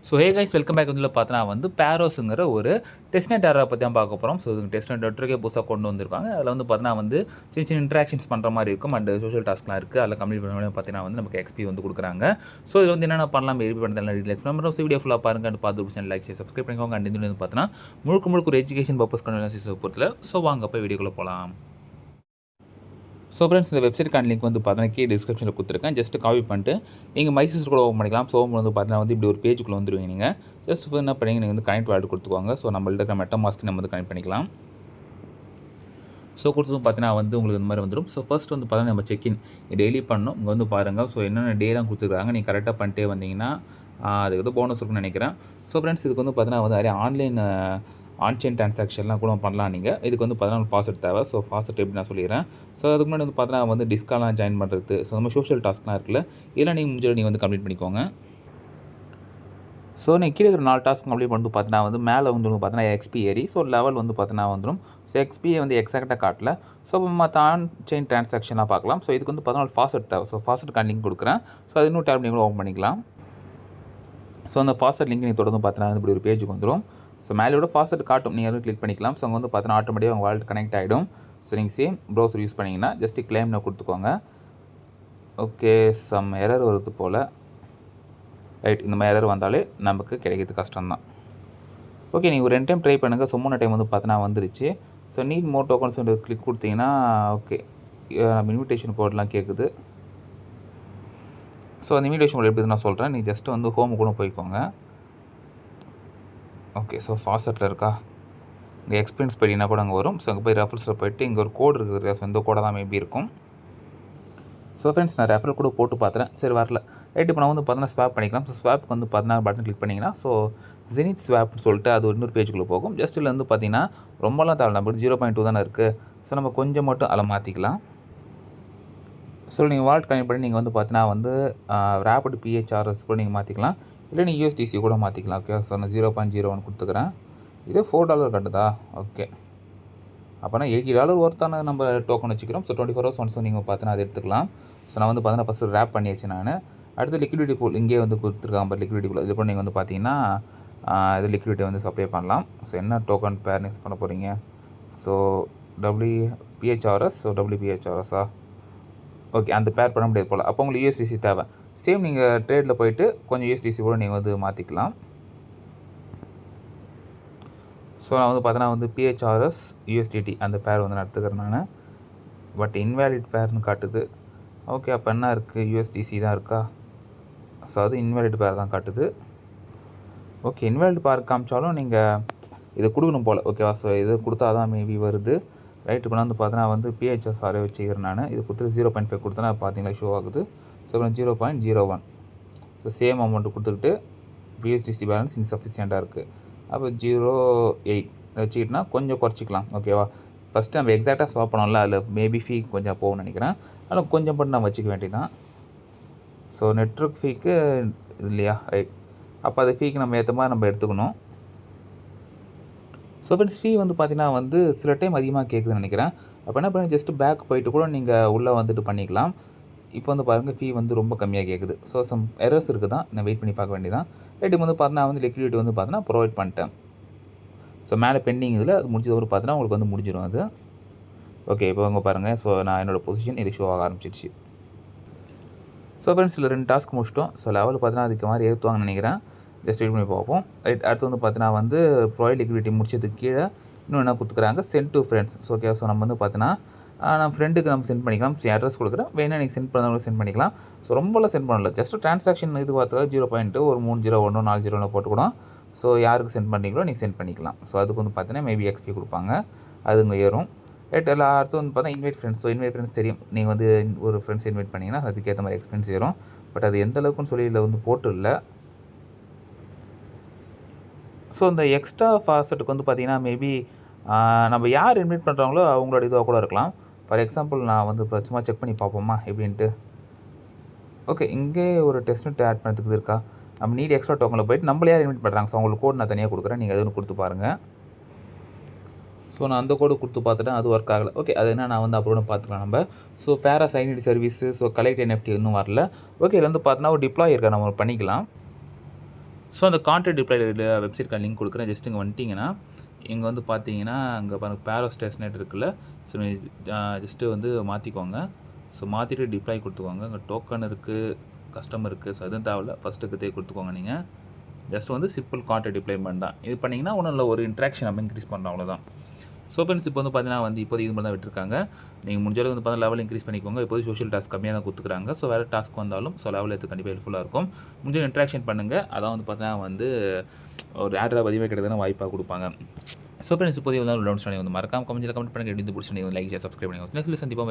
So hey guys welcome back வந்து பார்த்தா வந்து பேரோஸுங்கிற ஒரு டெஸ்ட்நெட் ஏரா பற்றி தான் பார்க்க போகிறோம். ஸோ இது டெஸ்ட்நெட் நெட்வொர்க்கே புதுசாக கொண்டு வந்திருக்காங்க. அதில் வந்து பார்த்தீங்கன்னா வந்து சின்ன சின்ன இன்ட்ராக்ஷன்ஸ் பண்ணுற மாதிரி இருக்கும் அண்ட் சோஷியல் டாஸ்க்லாம் இருக்குது. அதில் கம்ப்ளீட் பண்ண பார்த்தீங்கன்னா வந்து நமக்கு எக்ஸ்பி வந்து கொடுக்குறாங்க. ஸோ இது வந்து என்னென்ன பண்ணலாம் எப்படி பண்ணுறது டீல் எக்ஸ்பிளைன் பண்ணுறோம். வீடியோ ஃபுல்லாக பாருங்க அண்ட் பார்த்து லைக் செய்ய சப்ஸ்கிரைப் பண்ணிக்கோங்க. அண்ட் வந்து பார்த்தீங்கன்னா முழுக்க ஒரு எஜுகேஷன் பர்பஸ் கொண்டு பொறுத்தல. ஸோ வாங்க போய் வீடியோக்குள்ளே போகலாம். ஸோ ஃப்ரெண்ட்ஸ் இந்த வெப்சைட்கான லிங்க் வந்து பார்த்தீங்கன்னா கீழே டிஸ்கிரிப்ஷனில் கொடுத்துருக்கேன். ஜஸ்ட் காப்பி பண்ணிட்டு நீங்கள் மைசூஸ் கூட ஓப்பன் பண்ணிக்கலாம். ஸோ வந்து பார்த்தீங்கன்னா வந்து இப்படி ஒரு பேஜுக்குள்ளே வந்துடுவீங்க. நீங்கள் ஜஸ்ட் என்ன பண்ணீங்க நீங்கள் வந்து கனெக்ட் வாலெட் கொடுத்துக்கோங்க. ஸோ நம்மள்ட்ட இருக்கிற மெட்டாமாஸ்க்கு நம்ம வந்து கனெக்ட் பண்ணிக்கலாம். ஸோ கொடுத்ததும் பார்த்தீங்கன்னா வந்து உங்களுக்கு இந்த மாதிரி வந்துடும். ஸோ ஃபர்ஸ்ட் வந்து பார்த்தீங்கன்னா நம்ம செக்இன் டெய்லி பண்ணணும். இங்கே வந்து பாருங்கள். ஸோ என்னென்ன டேலாம் கொடுத்துருக்காங்க நீங்கள் கரெக்டாக பண்ணிட்டே வந்தீங்கன்னா அதுக்கு வந்து போனஸ் இருக்குன்னு நினைக்கிறேன். ஸோ ஃப்ரெண்ட்ஸ் இதுக்கு வந்து பார்த்தீங்கன்னா வந்து நிறைய ஆன்சைன் ட்ரான்சாக்ஷன்லாம் கூட பண்ணலாம். நீங்கள் இதுக்கு வந்து பார்த்தீங்கன்னா ஃபாஸ்ட் தேவை. ஸோ ஃபாஸ்ட் எப்படி நான் சொல்லிடுறேன். ஸோ அதுக்கு முன்னாடி வந்து பார்த்தீங்கன்னா வந்து டிஸ்காலாம் ஜாயின் பண்ணுறது. ஸோ நம்ம சோஷியல் டாஸ்க்லாம் இருக்குல்ல இதெல்லாம் நீங்கள் முடிஞ்ச நீங்கள் வந்து கம்ப்ளீட் பண்ணிக்கோங்க. ஸோ நீங்கள் கீழே இருக்கிற 4 டாஸ்க் கம்ப்ளீட் பண்ணிட்டு பார்த்தீங்கன்னா வந்து மேலே வந்து பார்த்தீங்கன்னா எக்ஸ்பி ஏறி ஸோ லெவல் வந்து பார்த்தீங்கன்னா வந்துடும். ஸோ எக்ஸ்பியை வந்து எக்ஸாக்டாக காட்டல. ஸோ மற்ற ஆன்சைன் ட்ரான்சாக்ஷனாக பார்க்கலாம். ஸோ இதுக்கு வந்து பார்த்தீங்கன்னா ஃபாஸ்ட் தேவை. ஸோ ஃபாஸ்ட் லிங்க் கொடுக்குறேன். ஸோ அது இன்னும் டேப் நீங்கள் ஓப்பன் பண்ணிக்கலாம். ஸோ அந்த ஃபாஸ்ட் லிங்க் நீங்கள் தொடர்ந்து பார்த்தீங்கன்னா இப்படி ஒரு பேஜுக்கு வந்துடும். ஸோ மேலேயோட ஃபாஸ்ட் காட்டும் நீங்கள் கிளிக் பண்ணிக்கலாம். ஸோ அங்கே வந்து பார்த்தீங்கன்னா ஆட்டோமேட்டிக்காக உங்கள் வாலெட் கனெக்ட் ஆகிடும். ஸோ நீங்கள் சேம் ப்ரௌசர் யூஸ் பண்ணிங்கன்னா ஜஸ்ட் கிளைம்னு கொடுத்துக்கோங்க. ஓகே சம் எரர் வருது போல். ரைட் இந்த மாதிரி எரர் வந்தாலே நமக்கு கிடைக்கிறது கஷ்டம்தான். ஓகே நீங்கள் ஒரு 2 டைம் ட்ரை பண்ணுங்கள். ஸோ 3 டைம் வந்து பார்த்தீங்கன்னா வந்துருச்சு. So need more tokens click கொடுத்தீங்கன்னா ஓகே நம்ம இன்விடேஷன் கோட்லாம் கேட்குது. ஸோ அந்த இன்விடேஷன் கோட் எப்படி நான் சொல்கிறேன். நீங்கள் ஜஸ்ட்டு வந்து ஹோமு கூட போய்க்கோங்க. ஓகே ஸோ ஃபாஸ்ட்டில் இருக்கா இங்கே எக்ஸ்பீரியன்ஸ் படினா கூட அங்கே வரும். ஸோ அங்கே போய் ரெஃபரன்ஸில் போய்ட்டு இங்கே ஒரு கோடு இருக்குது. ஸோ இந்த கோடை தான் மேபி இருக்கும். ஸோ ஃப்ரெண்ட்ஸ் நான் ரெஃபரல் கூட போட்டு பார்த்துறேன். சரி வரல ரைட். இப்போ நான் வந்து பார்த்தீங்கன்னா ஸ்வாப் பண்ணிக்கலாம். ஸோ ஸ்வாப்புக்கு வந்து பார்த்தீங்கன்னா பட்டன் கிளிக் பண்ணிங்கன்னா ஸோ ஜெனித் ஸ்வாப்னு சொல்லிட்டு அது இன்னொரு பேஜுக்குள்ளே போகும். ஜஸ்ட் இதில் வந்து பார்த்தீங்கன்னா ரொம்பலாம் தேவை. நம்ம 0.2 தானே இருக்குது. ஸோ நம்ம கொஞ்சம் மட்டும் அதில் மாற்றிக்கலாம். ஸோ நீங்கள் வாலெட் கனெக்ட் பண்ணி நீங்கள் வந்து பார்த்தீங்கன்னா வந்து ரேபிட் பிஹெச்ஆர்எஸ் கூட நீங்கள் மாற்றிக்கலாம். இல்லை நீங்கள் யூஎஸ்டிசி கூட மாற்றிக்கலாம். ஓகே ஸோ நான் 0.01 கொடுத்துக்கிறேன். இதே $4 கட்டுதா. ஓகே அப்போனா $80 ஒர்த்தான நம்ம டோக்கன் வச்சுக்கிறோம். ஸோ 24 hours ஒன்ஸ் நீங்கள் பார்த்தீங்கன்னா அதை எடுத்துக்கலாம். ஸோ நான் வந்து பார்த்தீங்கன்னா ஃபஸ்ட்டு ரேப் பண்ணியாச்சு. நான் அடுத்து லிக்விடிட்டி பூல் இங்கே வந்து கொடுத்துருக்காங்க. பட் லிக்விடிட்டி பூல் இது கூட நீங்கள் வந்து பார்த்தீங்கன்னா இது லிக்விடிட்டி வந்து சப்ளை பண்ணலாம். ஸோ என்ன டோக்கன் பேர் நெக்ஸ்ட் பண்ண போகிறீங்க. So WPHRS. ஸோ WPHRSா ஓகே அந்த பேர் பண்ண முடியாது போல். அப்போ உங்களுக்கு யூஎஸ்டிசி தேவை. சேம் நீங்கள் ட்ரேடில் போய்ட்டு கொஞ்சம் யூஎஸ்டிசி கூட நீங்கள் வந்து மாற்றிக்கலாம். ஸோ நான் வந்து பார்த்தீங்கன்னா வந்து PHRS USDT அந்த பேர் வந்து நான் எடுத்துக்கிறேன் நான். பட் இன்வேலிட் பேர்னு காட்டுது. ஓகே அப்போ என்ன இருக்குது USDC தான் இருக்கா. ஸோ அது இன்வேலிட் பேர் தான் காட்டுது. ஓகே இன்வேலிட் பேர் காமிச்சாலும் நீங்கள் இதை கொடுக்கணும் போல். ஓகேவா. ஸோ இது கொடுத்தா தான் மேபி வருது. ரைட் இப்போ நான் வந்து பார்த்தீங்கன்னா வந்து PHSRA வச்சுக்கிறேன் நான். இது கொடுத்துட்டு 0.5 கொடுத்தனா பார்த்தீங்களா ஷோ ஆகுது. ஸோ இப்போ 0.01 ஸோ சேம் அமௌண்ட்டு கொடுத்துக்கிட்டு USDC பேலன்ஸ் இன்சஃபிஷியண்ட்டாக இருக்குது. அப்போ 0.8 வச்சுக்கிட்டனா கொஞ்சம் குறைச்சிக்கலாம். ஓகேவா. ஃபஸ்ட்டு நம்ம எக்ஸாக்டாக ஸ்வாப் பண்ணோம்ல அதில் மேபி ஃபீ கொஞ்சம் போகும்னு நினைக்கிறேன். அதில் கொஞ்சம் மட்டும் நம்ம வச்சுக்க வேண்டியதான். ஸோ நெட்வொர்க் ஃபீக்கு இல்லையா. ரைட் அப்போ அது ஃபீக்கு நம்ம ஏற்ற மாதிரி நம்ம எடுத்துக்கணும். ஸோ ஃப்ரெண்ட்ஸ் ஃபீ வந்து பார்த்தீங்கன்னா வந்து சில டைம் அதிகமாக கேட்குதுன்னு நினைக்கிறேன். அப்போ என்ன பண்ணி ஜஸ்ட்டு பேக் போயிட்டு கூட நீங்கள் உள்ளே வந்துட்டு பண்ணிக்கலாம். இப்போ வந்து பாருங்கள் ஃபீ வந்து ரொம்ப கம்மியாக கேட்குது. ஸோ சம் எரர்ஸ் இருக்குது தான். நான் வெயிட் பண்ணி பார்க்க வேண்டியதான். ரைட் வந்து பார்த்தீங்கன்னா வந்து லிக்விடிட்டி வந்து பார்த்தீங்கன்னா ப்ரொவைட் பண்ணிட்டேன். ஸோ மேலே பெண்டிங் இதில் அது முடிஞ்சது பார்த்தீங்கன்னா உங்களுக்கு வந்து முடிஞ்சிடும் அது. ஓகே இப்போ அங்கே பாருங்கள். ஸோ நான் என்னோடய பொசிஷன் இது ஷோ ஆக ஆரம்பிச்சிடுச்சு. ஸோ ஃப்ரெண்ட்ஸ் இதில் 2 டாஸ்க் முடிச்சிட்டோம். ஸோ லெவல் பார்த்தீங்கன்னா அதுக்கு மாதிரி ஏற்றுவாங்கன்னு நினைக்கிறேன். ஜஸ்ட் வெயிட் பண்ணி பார்ப்போம். ரைட் அடுத்து வந்து பார்த்தீங்கன்னா வந்து ப்ரொவைட் லிக்விடிட்டி முடிச்சதுக்கு கீழே இன்னும் என்ன கொடுத்துக்கிறாங்க sent to friends. So okay so நம்ம வந்து பார்த்தீங்கன்னா நம்ம ஃப்ரெண்டுக்கு நம்ம சென்ட் பண்ணிக்கலாம். அட்ரஸ் கொடுக்குறேன் வேணால் நீங்கள் சென்ட் பண்ணவங்களுக்கு சென்ட் பண்ணிக்கலாம். ஸோ ரொம்பலாம் சென்ட் பண்ணல. ஜஸ்ட் ட்ரான்சாக்ஷன் இது பார்த்துக்காக 0.2 ஒரு 301 40 போட்டுக்கூடும். ஸோ யாருக்கு சென்ட் பண்ணுறீங்களோ நீங்கள் சென்ட் பண்ணிக்கலாம். ஸோ அதுக்கு வந்து பார்த்தீங்கன்னா மேபி எக்ஸ்பி கொடுப்பாங்க. அது இங்கே ஏறும். ரைட் எல்லாம் அடுத்து வந்து பார்த்தா invite friends. So invite friends தெரியும். நீங்கள் வந்து ஒரு ஃப்ரெண்ட்ஸ் இன்வைட் பண்ணிங்கன்னா அதுக்கேற்ற மாதிரி எக்ஸ்பென்ஸ் ஏறும். பட் அது எந்த அளவுக்குன்னு சொல்லி இதில் வந்து போட்டு இல்லை. ஸோ இந்த எக்ஸ்ட்ரா ஃபாஸ்ட்டுக்கு வந்து பார்த்திங்கன்னா மேபி நம்ம யார் இன்வைட் பண்ணுறாங்களோ அவங்களோட இதுவாக கூட இருக்கலாம். ஃபார் எக்ஸாம்பிள் நான் வந்து இப்போ சும்மா செக் பண்ணி பார்ப்போமா எப்படின்ட்டு. ஓகே இங்கே ஒரு டெஸ்ட்நெட் ஆட் பண்ணுறதுக்கு இருக்கா. நம்ம நீட் எக்ஸ்ட்ரா டோக்கனில் போய்ட்டு நம்மளே யார் இன்வைட் பண்ணுறாங்க. ஸோ அவங்களுக்கு கோட் நான் தனியாக கொடுக்குறேன். நீங்கள் அது கொடுத்து பாருங்கள். ஸோ நான் அந்த கோடு கொடுத்து பார்த்துட்டேன். அது ஒர்க் ஆகலை. ஓகே அது என்ன நான் வந்து அப்புறம் பார்த்துக்கலாம் நம்ம. ஸோ பேரா சைனிட் சர்வீஸு. ஸோ கலெக்ட் NFT இன்னும் வரல. ஓகே இதில் வந்து பார்த்தோன்னா ஒரு டிப்ளாய் இருக்கா நம்ம பண்ணிக்கலாம். ஸோ அந்த கான்ட்ராக்ட் டிப்ளை வெப்சைட்க்கான லிங்க் கொடுக்குறேன். ஜஸ்ட் இங்கே வந்துட்டிங்கன்னா, இங்கே வந்து பார்த்தீங்கன்னா, அங்கே பாருங்க பேரோஸ் டெஸ்ட்நெட் இருக்குல்ல. ஸோ ஜஸ்ட்டு வந்து மாற்றிக்கோங்க. ஸோ மாற்றிட்டு டிப்ளாய் கொடுத்துக்கோங்க. அங்கே டோக்கன் இருக்குது, கஸ்டமர் இருக்குது. ஸோ எதுவும் தேவையில்ல. ஃபஸ்ட்டுக்கு கொடுத்துக்கோங்க நீங்கள். ஜஸ்ட் வந்து சிம்பிள் கான்ட்ராக்ட் டிப்ளாய்மெண்ட் தான். இது பண்ணிங்கன்னா ஒன்றும் இல்லை, ஒரு இன்ட்ராக்ஷன் நம்ம இன்க்ரீஸ் பண்ணுறோம் அவ்வளோதான். ஸோ ஃப்ரெண்ட்ஸ் இப்போ வந்து பார்த்தீங்கன்னா வந்து இப்போதைக்கு இது மட்டும் தான் விட்டுருக்காங்க. நீங்கள் முடிஞ்ச அளவுக்கு வந்து பார்த்தா லெவல் இன்க்ரீஸ் பண்ணிக்கோங்க. இப்போதைக்கு சோஷியல் டாஸ்க் கம்மியாக தான் கொடுத்துக்கிறாங்க. ஸோ வேறு டாஸ்க் வந்தாலும் ஸோ லெவல் எடுத்து கண்டிப்பாக ஹெல்ப்ஃபுல்லாக இருக்கும். முடிஞ்ச இன்ட்ராக்ஷன் பண்ணுங்கள். அதான் வந்து பார்த்தீங்கன்னா வந்து ஒரு ஆட்ராப் அதிகமாக கிடையாதுன்னா வாய்ப்பாக கொடுப்பாங்க. ஸோ ஃப்ரெண்ட்ஸ் இப்போதைக்கு வந்து டவுன்ஸ் வந்து மறக்காம கமெண்ட்ஸில் கமெண்ட் பண்ணுங்கள். எப்படி பிடிச்சி லைக் ஷேர் சப்ஸ்கிரைப் பண்ணுங்கள். நெக்ஸ்ட் சந்திப்பாக